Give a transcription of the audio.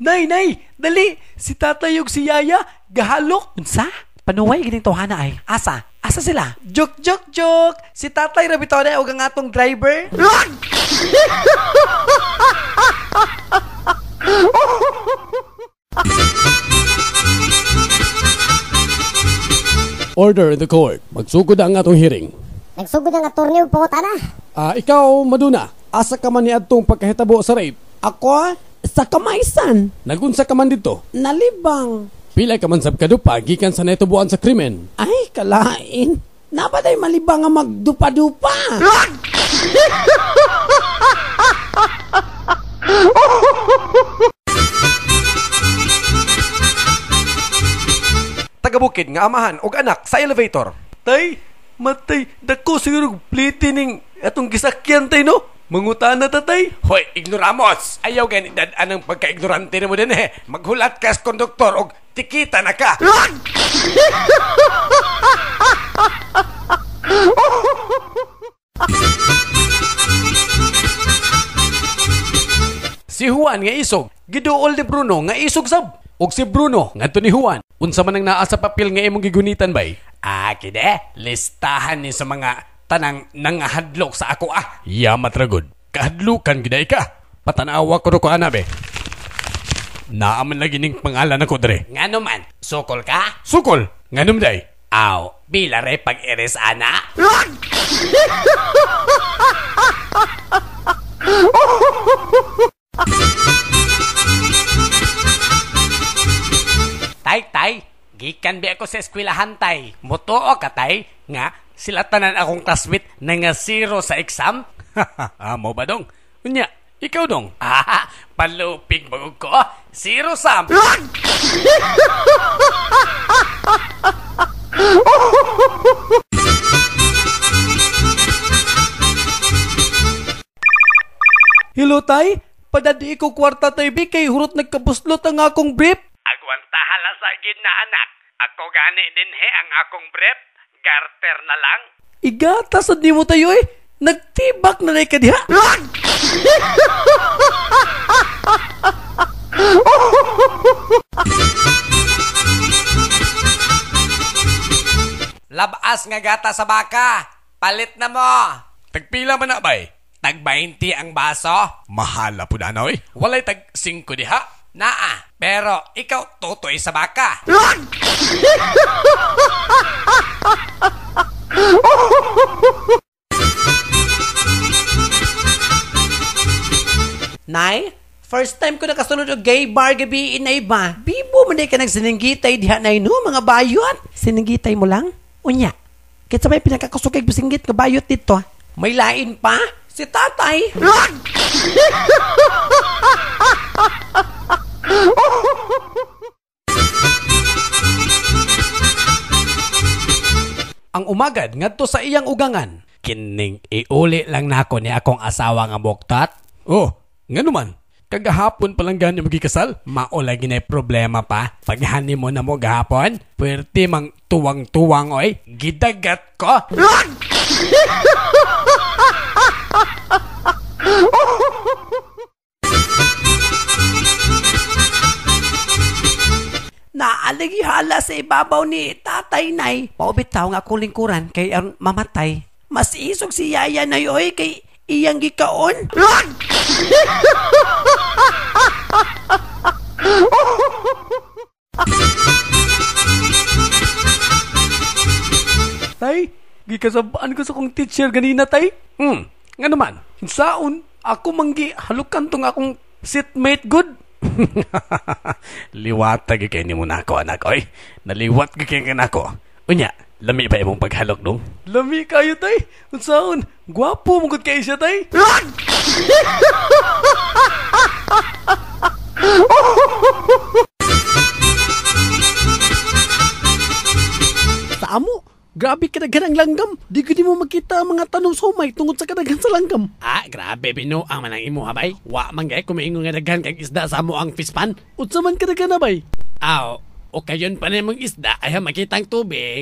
Nay, dali! Si tatay ug si yaya, gahalok! Unsa? Panuway gining tawhana ay. Asa? Asa sila? Joke! Si tatay rabito na ug ang atong driver. Order in the court. Magsugod ang atong hearing. Nagsugod ang attorney ug pangutana. Ikaw, Maduna, asa ka man ni adtong pagkahitabo sa rape? Ako? Sa kamaysan. Nagunsa ka man dito? Nalibang. Pila ka man sab kadupa gikan sa natubuan sa krimen? Ay, kalain. Napaday malibang nga magdupa-dupa. Tagabukid nga amahan og anak sa elevator. Tay, matay, dako siguro pliti ning atong gisakyan tay no? Mangutana tatay. Hoy, ignoramos! Ayaw ganyan anang pagka-ignorante mo din eh. Maghulat ka sa konduktor og tikita na ka. Si Juan nga isog, giduol ni Bruno nga isog sab. Og si Bruno ngadto ni Juan, unsa man ang naa sa papel nga imong gigunitan bay? Kide, listahan ni sa mga tanang nangahadlok sa ako Yamat ragod. Kahadlukan giday ka. Patanawa ko ko ana be. Naaman lagi ning pangalan ako dre. Ngano man, sukol ka? Sukol. Nganum day? Aw, bila re pag-iris ana? Tay, gikan bi ako sa eskwelahan tay. Mutuo ka tay nga sila tanan akong classmate na nga zero sa exam. Mo ba dong? Unya, ikaw dong. Palupig bagog ko. Zero sam. Hello tay, padadi ko kwarta tay bi kay hurot nagkabuslot ang akong brief. Agwantahala sa gid na anak. Ako gani din ang akong brief. Garter na lang. Igata sa di mo tayo eh. Nagtibak na rin ka diha. Labas nga gata sa baka. Palit na mo. Tagpila man na bay? Tag 20 ang baso. Mahala po na oy. Walay tag 5 diha. Naa, pero ikaw tutoy sa baka. Nay, first time ko nakasunod og gay bar gabi inay ba? Bibo man ka nagsininggitay diha nay no mga bayot. Sininggitay mo lang? Unya. Kitsa may pinakakusugay bisinggit ka bayot dito. May lain pa? Si tatay. Ang umagad ngadto sa iyang ugangan. Kining iuli lang nako ni akong asawa nga buktat. Oh, ngano man? Kagahapon pa lang ganyan magikasal? Maula ginay problema pa. Paghani mo na mo gahapon, pwerte mang tuwang-tuwang oy. Gidagat ko. Naalagi hala sa ibabaw ni tatay nay. Paubitaw nga akong lingkuran kay mamatay. Mas isog si yaya na yoy kay iyang gikaon. Tay, gikasabaan ko sa kong teacher ganina tay. Nga naman, hinsaon, ako manggi halukan tong akong seatmate good. Liwatag kay ni mo nako anak oy. Naliwat kay nako. Unya, lami ba imong paghalok dong? Lami kayo tay. Unsaon? Gwapo mo gud kay siya tay. Sa amo, grabe kadagan ang langgam. Di ko di mo makita ang mga tanong sumay tungod sa kadagan sa langgam. Grabe binuang man ang imo habay. Wa man gay kumiingon nga daghan kag isda sa amo ang fishpan. Unsa man kadagan na bay? O kayon pa namang isda ay makitang tubig.